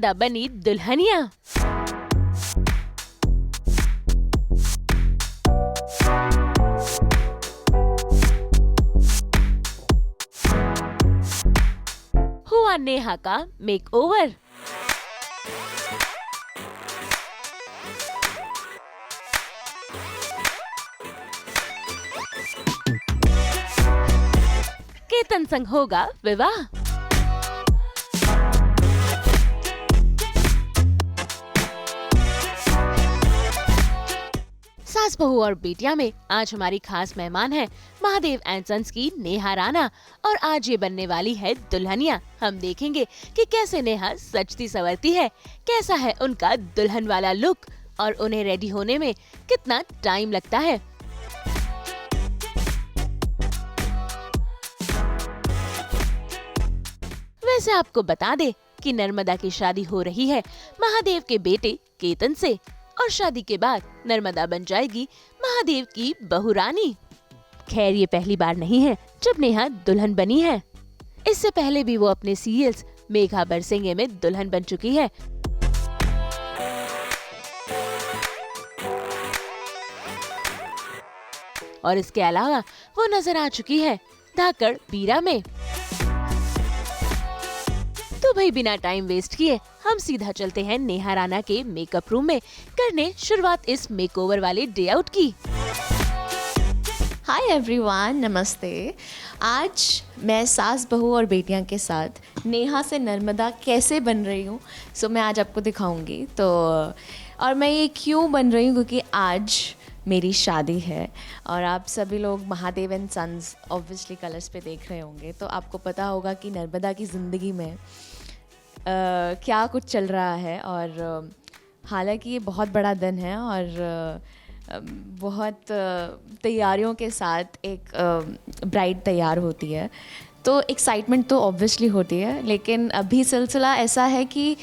नर्मदा बनी दुल्हनिया। हुआ नेहा का मेकओवर। केतन संग होगा विवाह। सास बहू और बेटिया में आज हमारी खास मेहमान है महादेव एंड सन्स की नेहा राणा, और आज ये बनने वाली है दुल्हनिया। हम देखेंगे कि कैसे नेहा सजती संवरती है, कैसा है उनका दुल्हन वाला लुक और उन्हें रेडी होने में कितना टाइम लगता है। वैसे आपको बता दे कि नर्मदा की शादी हो रही है महादेव के बेटे केतन से, और शादी के बाद नर्मदा बन जाएगी महादेव की बहू रानी। खैर ये पहली बार नहीं है जब नेहा दुल्हन बनी है। इससे पहले भी वो अपने सीरियल्स मेघा बरसेंगे में दुल्हन बन चुकी है। और इसके अलावा वो नजर आ चुकी है धाकड़ बीरा में। तो भाई बिना टाइम वेस्ट किए हम सीधा चलते हैं नेहा राणा के मेकअप रूम में करने शुरुआत इस मेकओवर वाले डे आउट की। हाय एवरीवन, नमस्ते। आज मैं सास बहू और बेटियां के साथ नेहा से नर्मदा कैसे बन रही हूँ, सो मैं आज आपको दिखाऊंगी। तो और मैं ये क्यों बन रही हूँ, क्योंकि आज मेरी शादी है और आप सभी लोग Mahadev and sons obviously Colors पे देख रहे होंगे, तो आपको पता होगा कि नर्मदा की ज़िंदगी में क्या कुछ चल रहा है। और हालांकि ये बहुत बड़ा दिन है और बहुत तैयारियों के साथ एक ब्राइड तैयार होती है, तो एक्साइटमेंट तो ऑब्वियसली होती है। लेकिन अभी सिलसिला ऐसा है कि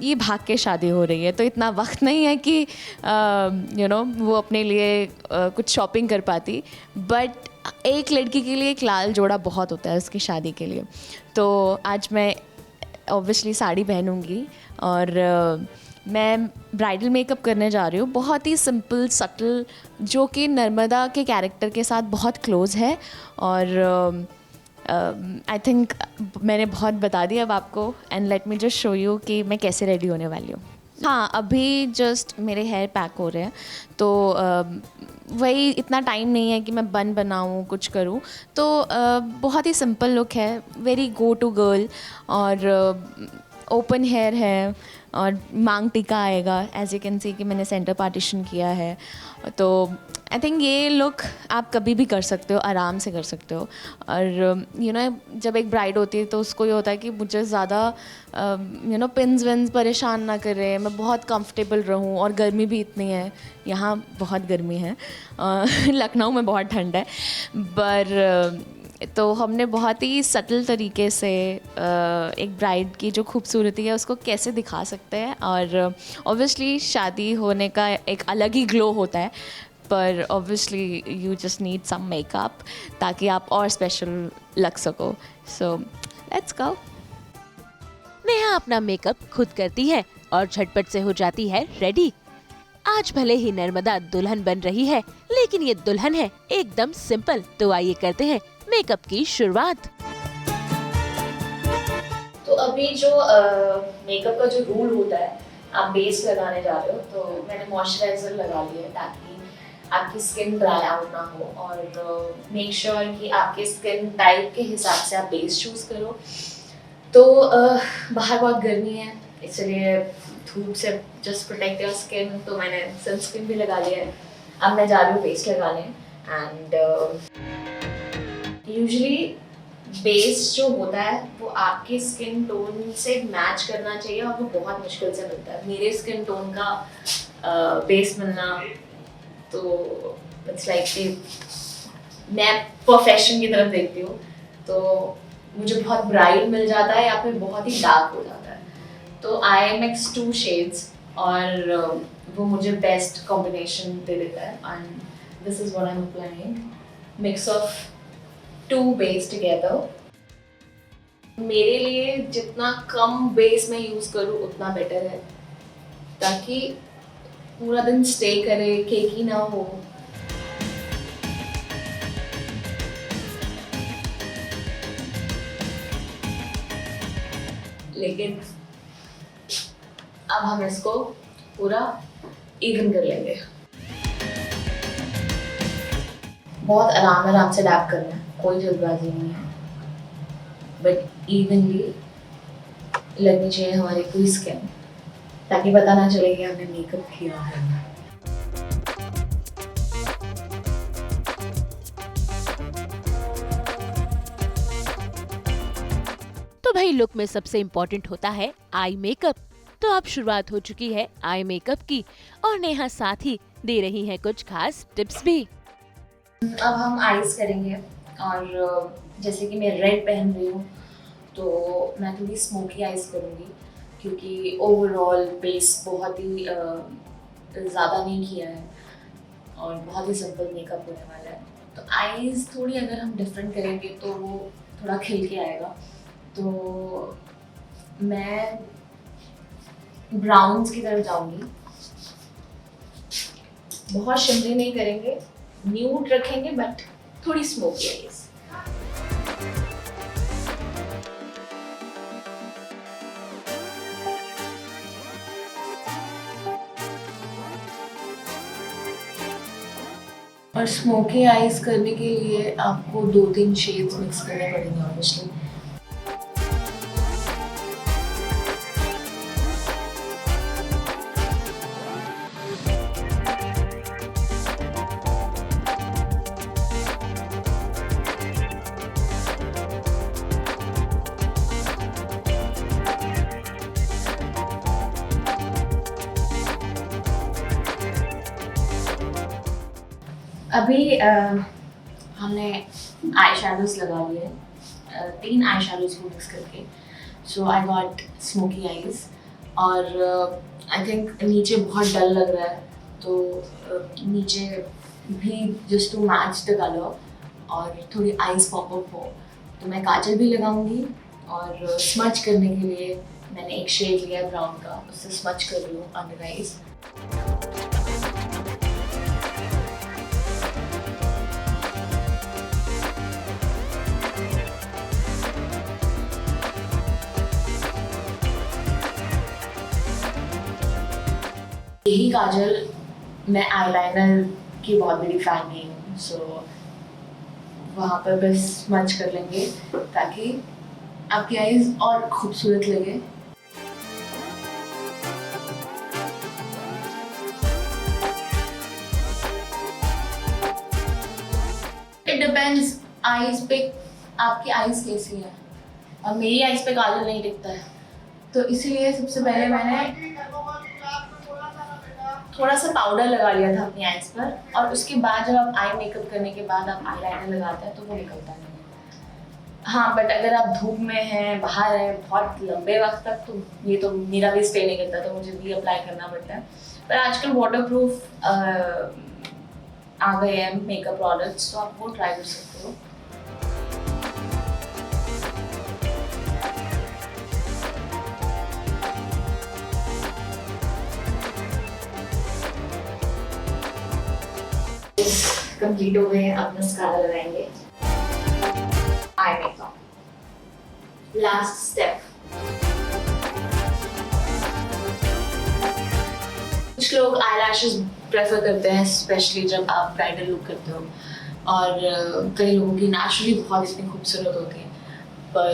ये भाग के शादी हो रही है, तो इतना वक्त नहीं है कि वो अपने लिए कुछ शॉपिंग कर पाती। बट एक लड़की के लिए एक लाल जोड़ा बहुत होता है उसकी शादी के लिए। तो आज मैं ऑब्वियसली साड़ी पहनूंगी और मैं ब्राइडल मेकअप करने जा रही हूँ, बहुत ही सिंपल सटल, जो कि नर्मदा के कैरेक्टर के साथ बहुत क्लोज़ है। और आई थिंक मैंने बहुत बता दिया अब आपको, and let me just show you कि मैं कैसे रेडी होने वाली हूँ। हाँ, अभी जस्ट मेरे हेयर पैक हो रहे हैं, तो वही इतना टाइम नहीं है कि मैं बन बनाऊँ कुछ करूँ। तो बहुत ही सिंपल लुक है, वेरी गो टू गर्ल, और ओपन हेयर है और मांग टीका आएगा। एज यू कैन सी कि मैंने सेंटर पार्टीशन किया है, तो आई थिंक ये लुक आप कभी भी कर सकते हो, आराम से कर सकते हो। और जब एक ब्राइड होती है तो उसको ये होता है कि मुझे ज़्यादा पिन्स विन्स परेशान ना करे, मैं बहुत कंफर्टेबल रहूँ। और गर्मी भी इतनी है, यहाँ बहुत गर्मी है, लखनऊ में बहुत ठंड है। पर तो हमने बहुत ही सटल तरीके से एक ब्राइड की जो खूबसूरती है उसको कैसे दिखा सकते हैं। और ऑब्वियसली शादी होने का एक अलग ही ग्लो होता है, पर obviously you just need some makeup ताकि आप और स्पेशल लग सको। So let's go. नेहा अपना मेकअप खुद करती है और झटपट से हो जाती है रेडी। आज भले ही नर्मदा दुल्हन बन रही है, लेकिन ये दुल्हन है एकदम सिंपल। तो आइए करते हैं मेकअप की शुरुआत। तो अभी जो मेकअप का जो रूल होता है, आप बेस लगाने जा रहे हो, तो मैंने मॉइस्चराइजर लगा लिया है ताकि आपकी स्किन ड्राई आउट ना हो। और मेक श्योर कि आपके स्किन टाइप के हिसाब से आप बेस चूज करो। तो बाहर बहुत गर्मी है, इसलिए धूप से जस्ट प्रोटेक्ट योर स्किन, तो मैंने सनस्क्रीन भी लगा लिया है। अब मैं जा रही हूँ बेस लगाने। एंड यूजुअली बेस जो होता है वो आपके स्किन टोन से मैच करना चाहिए, और वो बहुत मुश्किल से मिलता है। मेरे स्किन टोन का बेस मिलना तो इट्स लाइक कि मैं प्रोफेशन की तरफ देखती हूँ, तो मुझे बहुत ब्राइट मिल जाता है या फिर बहुत ही डार्क हो जाता है। तो आई मिक्स 2 शेड्स और वो मुझे बेस्ट कॉम्बिनेशन दे देता है। And this is what I am applying, mix of 2 base together. मेरे लिए जितना कम बेस में यूज़ करूँ उतना बेटर है, ताकि पूरा दिन स्टे करे, केकी ना हो। लेकिन अब हम इसको पूरा इवन कर लेंगे। बहुत आराम से डैप करना है, कोई जल्दबाजी नहीं है, बट इवनली लगनी चाहिए हमारी पूरी स्किन, ताकि पता ना चले कि हमने मेकअप किया है। तो भाई लुक में सबसे इम्पोर्टेंट होता है आई मेकअप। तो अब शुरुआत हो चुकी है आई मेकअप की और नेहा साथ ही दे रही हैं कुछ खास टिप्स भी। अब हम आईज करेंगे, और जैसे कि मैं रेड पहन रही हूँ तो मैं थोड़ी स्मोकी आईज करूँगी, क्योंकि ओवरऑल बेस बहुत ही ज़्यादा नहीं किया है और बहुत ही सिंपल मेकअप होने वाला है। तो आईज थोड़ी अगर हम डिफरेंट करेंगे तो वो थोड़ा खिल के आएगा। तो मैं ब्राउन्स की तरफ जाऊंगी, बहुत शिमरी नहीं करेंगे, न्यूड रखेंगे बट थोड़ी स्मोकी आईज। और स्मोकी आईज करने के लिए आपको 2-3 शेड्स मिक्स करने पड़ेंगे ऑब्वियसली। अभी हमने आई शैडोज लगा लिए, 3 आई शैडोज को मिक्स करके। सो आई गॉट स्मोकी आईज, और आई थिंक नीचे बहुत डल लग रहा है, तो नीचे भी just to match the colour और थोड़ी आईज पॉपअप हो, तो मैं काजल भी लगाऊंगी। और स्मच करने के लिए मैंने एक शेड लिया है ब्राउन का, उससे स्मच कर रही हूँ अंडर आईज। यही काजल मैं आईलाइनर की बहुत बड़ी फैन नहीं हूँ, सो वहाँ पर बस स्मच कर लेंगे ताकि आपकी आईज और खूबसूरत लगे। इट डिपेंड्स आईज पे, आपकी आईज कैसी है। और मेरी आईज पे काजल नहीं दिखता है, तो इसीलिए सबसे पहले मैंने थोड़ा सा पाउडर लगा लिया था अपनी आईज पर, और उसके बाद जब आप आई मेकअप करने के बाद आप आईलाइनर लगाते हैं तो वो निकलता नहीं है। हाँ, बट अगर आप धूप में हैं, बाहर हैं बहुत लंबे वक्त तक, तो ये तो मेरा भी स्टे नहीं करता, तो मुझे भी अप्लाई करना पड़ता है। पर आजकल वाटरप्रूफ आ गए हैं मेकअप प्रोडक्ट्स, तो आप वो ट्राई कर सकते हो। कंप्लीट हो गए, अब मस्कारा लगाएंगे। Eye makeup last step. कुछ लोग आईलैशेस प्रेफर करते हैं, स्पेशली जब आप ब्राइडल लुक करते हो, और कई लोगों की नेचुरली बहुत इतनी खूबसूरत होती है, पर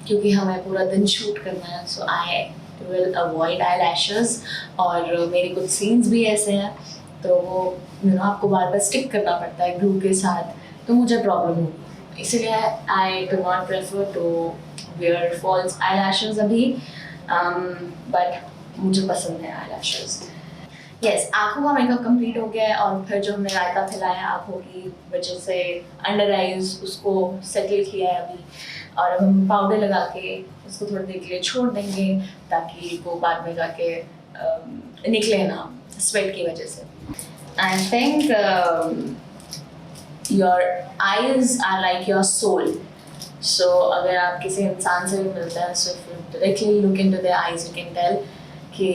क्योंकि हमें पूरा दिन शूट करना है, सो आई विल अवॉइड आईलैशेस। और मेरे कुछ सीन्स भी ऐसे हैं तो वो आपको बार बार स्टिक करना पड़ता है ग्लू के साथ, तो मुझे प्रॉब्लम होगी, इसलिए I do not prefer to wear false eyelashes अभी, बट मुझे पसंद है आईलैशेस। यस, आँखों का मेकअप कंप्लीट हो गया है, और फिर जो हमने रायता फैलाया आँखों की वजह से अंडर आईज, उसको सेटल किया है अभी, और अब हम पाउडर लगा के उसको थोड़ी देर के लिए छोड़ देंगे ताकि वो बाद में जाके निकले ना स्वेट की वजह से। I think your eyes are like your soul, सो अगर आप किसी इंसान से भी मिलते हैं, so if you directly look into their eyes, you can tell कि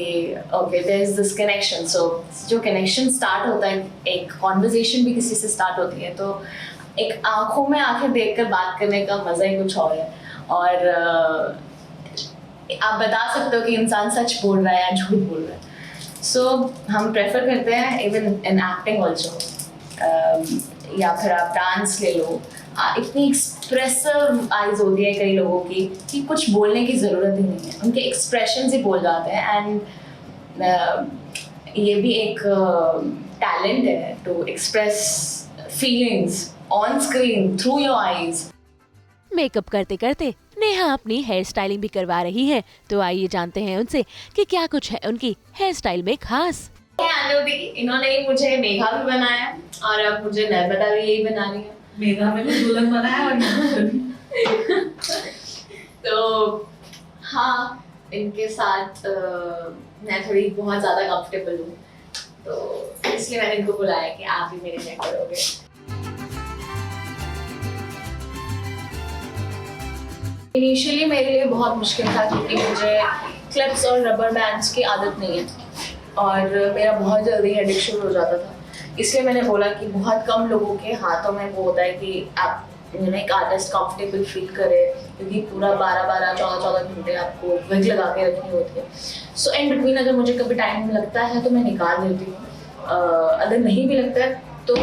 okay there is this connection. So जो कनेक्शन स्टार्ट होता है, एक कॉन्वर्जेशन भी किसी से स्टार्ट होती है, तो एक आंखों में आंखें देखकर बात करने का मज़ा ही कुछ और है. और आप बता सकते हो कि इंसान सच बोल रहा है या झूठ बोल रहा है. सो हम प्रेफर करते हैं इवन इन एक्टिंग ऑल्सो, या फिर आप डांस ले लो, इतनी एक्सप्रेसिव आइज होती है कई लोगों की कि कुछ बोलने की ज़रूरत ही नहीं है, उनके एक्सप्रेशन ही बोल जाते हैं. एंड ये भी एक टैलेंट है to express feelings on screen through your eyes. मेकअप करते करते नेहा अपनी हेयर स्टाइलिंग भी करवा रही है, तो आइए जानते हैं उनसे कि क्या कुछ है उनकी हेयर स्टाइल में खास. अनुदी, इन्होंने ही मुझे मेघा भी बनाया और अब मुझे नर्मदा भी यही बना रही है. मेघा में भी दुल्हन बनाया और यहाँ पे भी. तो हाँ, इनके साथ मैं थोड़ी बहुत ज़्यादा कंफर्टेबल हूँ, तो इसलिए मैंने इनको बुलाया कि आप ही मेरे हेयर करोगे. इनिशियली मेरे लिए बहुत मुश्किल था क्योंकि मुझे क्लिप्स और रबर बैंड्स की आदत नहीं है और मेरा बहुत जल्दी एडिक्शन हो जाता था. इसलिए मैंने बोला कि बहुत कम लोगों के हाथों में वो होता है कि आप एक आर्टिस्ट कंफर्टेबल फील करे, क्योंकि पूरा 12-12, 14-14 घंटे आपको विग लगा के रखनी होती है. सो इन बिटवीन अगर मुझे कभी टाइम लगता है तो मैं निकाल लेती हूँ. अगर नहीं भी लगता है तो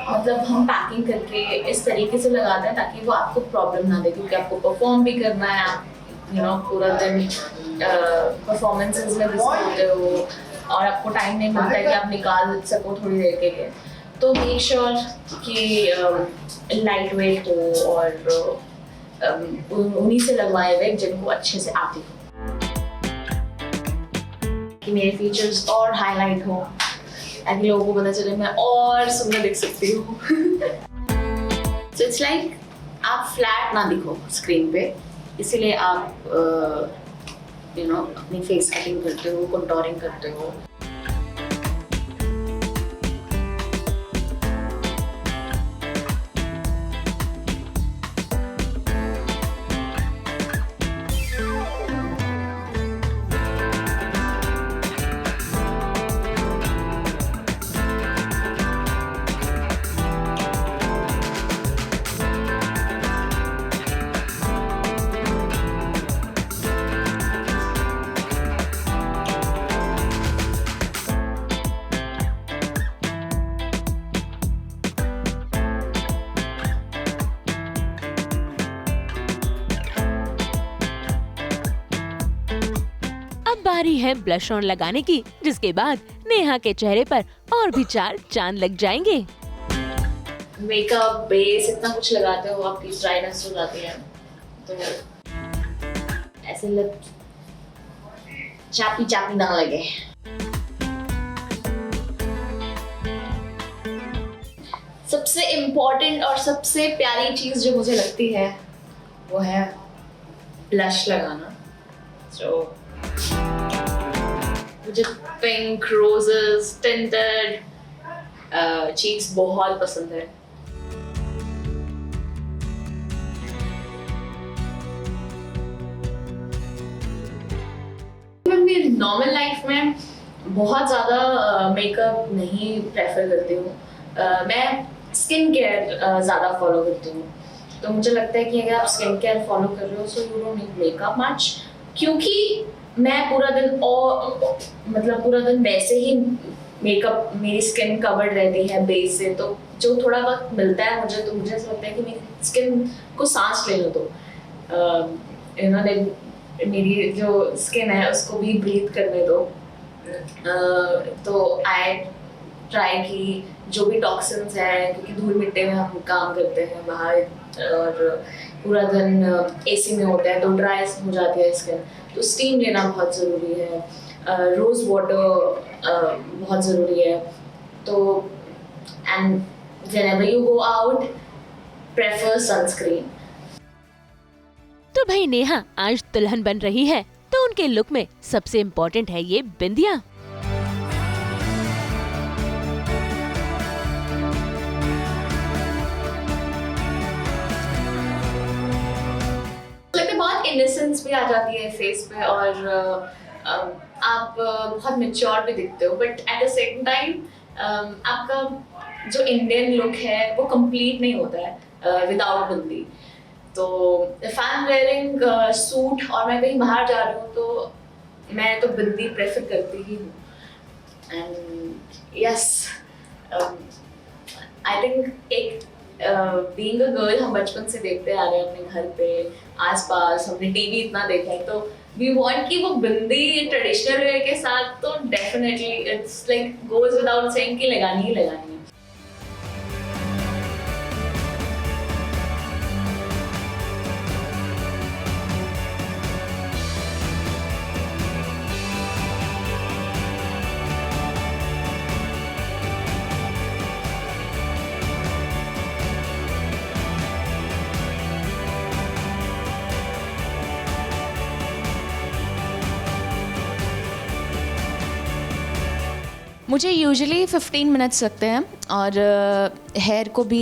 मतलब हम पैकिंग करके इस तरीके से लगाते हैं ताकि वो आपको प्रॉब्लम ना दे, क्योंकि आपको परफॉर्म भी करना है. आप पूरा दिन परफॉर्मेंसेस में बिजी होते हो और आपको टाइम नहीं मिलता है कि आप निकाल सको थोड़ी देर के लिए. तो मेक श्योर कि लाइट वेट हो और उन्हीं से लगवाए हुए जिनको अच्छे से आती हो, कि मेरे फीचर्स और हाईलाइट हो ताकि लोगों को पता चले मैं और सुंदर दिख सकती हूँ. सो इट्स लाइक आप फ्लैट ना दिखो स्क्रीन पे, इसीलिए आप अपनी फेस कटिंग करते हो, कंटूरिंग करते हो. बारी है ब्लश ऑन लगाने की, जिसके बाद नेहा के चेहरे पर और भी 4 चांद लग जाएंगे. मेकअप बेस इतना कुछ लगाते हो, आपकी ड्राइनेस हो जाती है, तो ऐसे लग चापी चापी ना लगे. सबसे इम्पोर्टेंट और सबसे प्यारी चीज जो मुझे लगती है वो है ब्लश लगाना. जो मुझे पिंक, रोजेस, टिंटेड चीक्स बहुत पसंद है. मैं अपनी नॉर्मल लाइफ में बहुत ज़्यादा मेकअप नहीं प्रेफर करती हूँ. मैं स्किन केयर ज़्यादा फॉलो करती हूँ. तो मुझे लगता है कि अगर आप स्किन केयर फॉलो कर रहे हो so you don't need makeup much, क्योंकि मैं पूरा दिन पूरा दिन वैसे ही मेकअप, मेरी स्किन कवर्ड रहती है बेस से, तो जो थोड़ा वक्त मिलता है मुझे, तो मुझे ऐसा लगता है कि मेरी स्किन को सांस लेने दो. मेरी जो स्किन है उसको भी ब्रीथ करने दो. तो आई ट्राई कि जो भी टॉक्सिन्स हैं, क्योंकि धूल मिट्टी में हम काम करते हैं बाहर और पूरा दिन एसी में होता है तो ड्राई हो जाती है स्किन, तो स्टीम लेना बहुत ज़रूरी है. रोज़ वाटर बहुत ज़रूरी है. तो and whenever you go out prefer sunscreen. तो भाई नेहा आज दुल्हन बन रही है, तो उनके लुक में सबसे इम्पोर्टेंट है ये बिंदिया. इनोसेंस भी आ जाती है फेस पे और आप बहुत मेच्योर भी दिखते हो, but at the same time आपका जो इंडियन लुक है वो कंप्लीट नहीं होता है विदाउट बिंदी। तो if I am wearing suit और मैं कहीं बाहर जा रही हूँ तो मैं तो बिंदी प्रेफर करती ही हूँ। एंड यस, आई थिंक एक बीइंग अ गर्ल हम बचपन से देखते आ रहे हैं अपने घर पे आसपास, हमने टीवी इतना देखा है, तो वी वांट कि वो बिंदी ट्रेडिशनल वे के साथ तो definitely it's like goes without saying कि लगानी ही लगानी है। मुझे यूजुअली 15 मिनट्स लगते हैं और हेयर को भी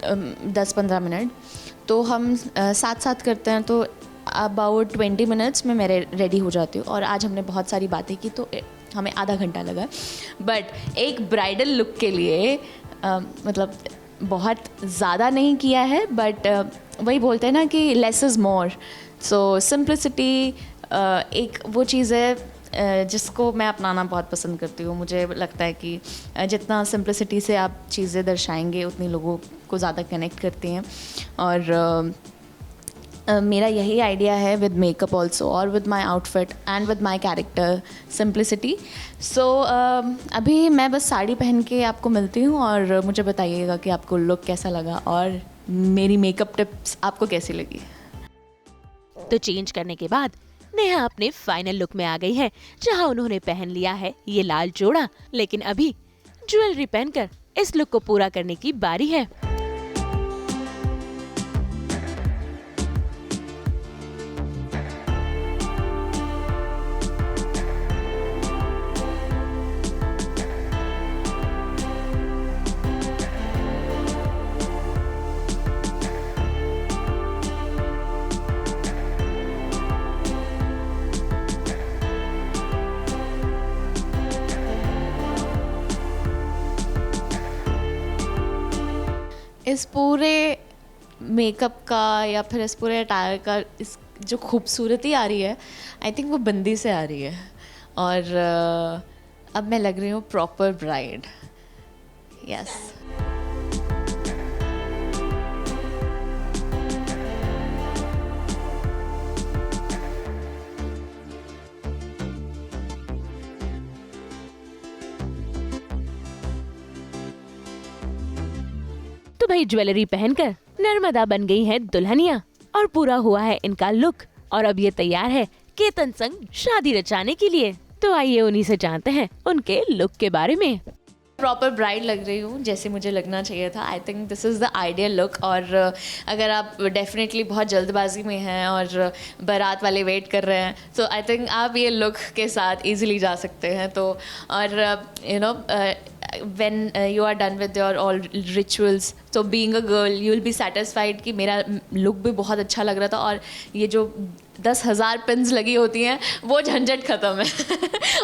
10-15 मिनट, तो हम साथ साथ करते हैं तो अबाउट 20 मिनट्स में मैं रेडी हो जाती हूँ। और आज हमने बहुत सारी बातें की तो हमें आधा घंटा लगा, बट एक ब्राइडल लुक के लिए मतलब बहुत ज़्यादा नहीं किया है, बट वही बोलते हैं ना कि less is more. So simplicity एक वो चीज़ है जिसको मैं अपनाना बहुत पसंद करती हूँ। मुझे लगता है कि जितना सिंप्लिसिटी से आप चीज़ें दर्शाएंगे उतनी लोगों को ज़्यादा कनेक्ट करती हैं। और मेरा यही आइडिया है विद मेकअप ऑल्सो और with my outfit and with my character simplicity. So अभी मैं बस साड़ी पहन के आपको मिलती हूँ और मुझे बताइएगा कि आपको लुक कैसा लगा और मेरी मेकअप टिप्स आपको कैसी लगी। तो चेंज करने के बाद नेहा अपने फाइनल लुक में आ गई है, जहां उन्होंने पहन लिया है ये लाल जोड़ा। लेकिन अभी ज्वेलरी पहनकर इस लुक को पूरा करने की बारी है। इस पूरे मेकअप का या फिर इस पूरे अटायर का इस जो खूबसूरती आ रही है, आई थिंक वो बिंदी से आ रही है। और अब मैं लग रही हूँ प्रॉपर ब्राइड। यस। तो भाई ज्वेलरी पहनकर नर्मदा बन गई है दुल्हनिया और पूरा हुआ है इनका लुक। और अब ये तैयार है केतन संग शादी रचाने के लिए। तो आइए उन्हीं से जानते हैं उनके लुक के बारे में। प्रॉपर ब्राइड लग रही हूँ जैसे मुझे लगना चाहिए था। I think this is the ideal look. और अगर आप डेफिनेटली बहुत जल्दबाजी में हैं और बारात वाले वेट कर रहे हैं तो आई थिंक आप ये लुक के साथ इजीली जा सकते हैं। तो और you know when you are done with your all rituals, so being a girl you will be satisfied कि मेरा लुक भी बहुत अच्छा लग रहा था और ये जो 10,000 पिन्स लगी होती हैं वो झंझट ख़त्म है।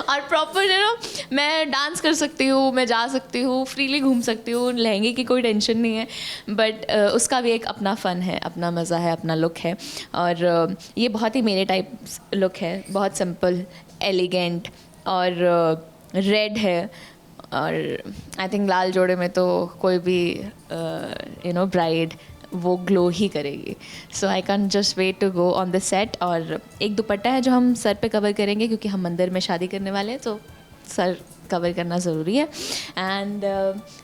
और प्रॉपर यू नो मैं डांस कर सकती हूँ, मैं जा सकती हूँ, फ्रीली घूम सकती हूँ, लहंगे की कोई टेंशन नहीं है। बट उसका भी एक अपना फ़न है, अपना मज़ा है, अपना लुक है। और ये बहुत ही मेरे टाइप लुक है, बहुत सिंपल, एलिगेंट और रेड है। और आई थिंक लाल जोड़े में तो कोई भी यू नो ब्राइड वो ग्लो ही करेगी। So I can just wait to go on the set. और एक दुपट्टा है जो हम सर पे कवर करेंगे क्योंकि हम मंदिर में शादी करने वाले हैं, तो सर कवर करना ज़रूरी है। And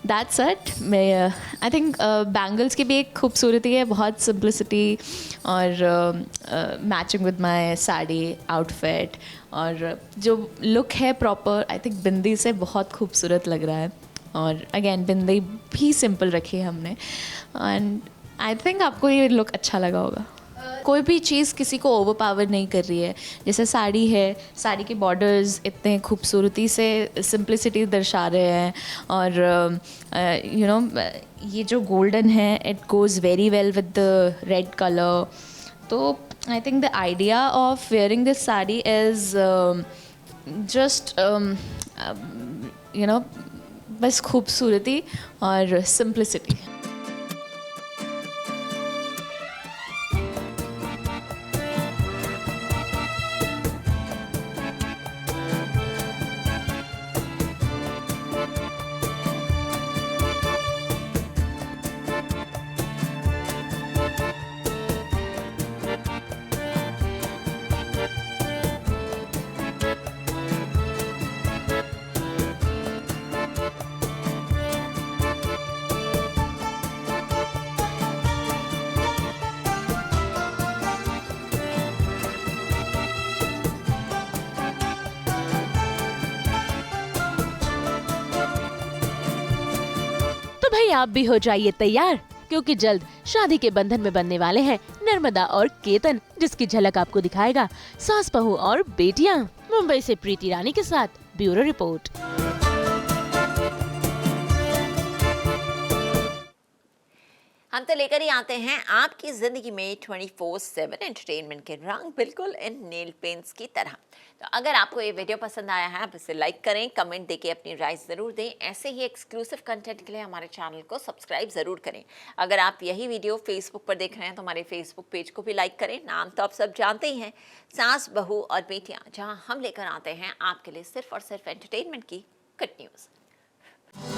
that's it. मैं आई थिंक बैंगल्स की भी एक खूबसूरती है, बहुत सिंप्लिसिटी और matching with my sari outfit. और जो लुक है प्रॉपर आई थिंक बिंदी से बहुत खूबसूरत लग रहा है। और अगेन बिंदी भी सिंपल रखी है हमने। एंड आई थिंक आपको ये लुक अच्छा लगा होगा। कोई भी चीज़ किसी को ओवरपावर नहीं कर रही है। जैसे साड़ी है, साड़ी के बॉर्डर्स इतने खूबसूरती से सिंप्लिसिटी दर्शा रहे हैं। और यू नो ये जो गोल्डन है it goes very well with the red colour. तो I think the idea of wearing this sari is just you know, बस खूबसूरती और simplicity. तो भाई आप भी हो जाइए तैयार, क्योंकि जल्द शादी के बंधन में बनने वाले हैं नर्मदा और केतन, जिसकी झलक आपको दिखाएगा सास बहू और बेटियां। मुंबई से प्रीति रानी के साथ ब्यूरो रिपोर्ट। हम तो लेकर ही आते हैं आपकी जिंदगी में 24/7 एंटरटेनमेंट के रंग, बिल्कुल इन नेल पेंट्स की तरह। तो अगर आपको ये वीडियो पसंद आया है, आप इसे लाइक करें, कमेंट देके अपनी राय ज़रूर दें। ऐसे ही एक्सक्लूसिव कंटेंट के लिए हमारे चैनल को सब्सक्राइब ज़रूर करें। अगर आप यही वीडियो फेसबुक पर देख रहे हैं तो हमारे फेसबुक पेज को भी लाइक करें। नाम तो आप सब जानते ही हैं, सास बहू और बेटियाँ, जहाँ हम लेकर आते हैं आपके लिए सिर्फ और सिर्फ एंटरटेनमेंट की गुड न्यूज़।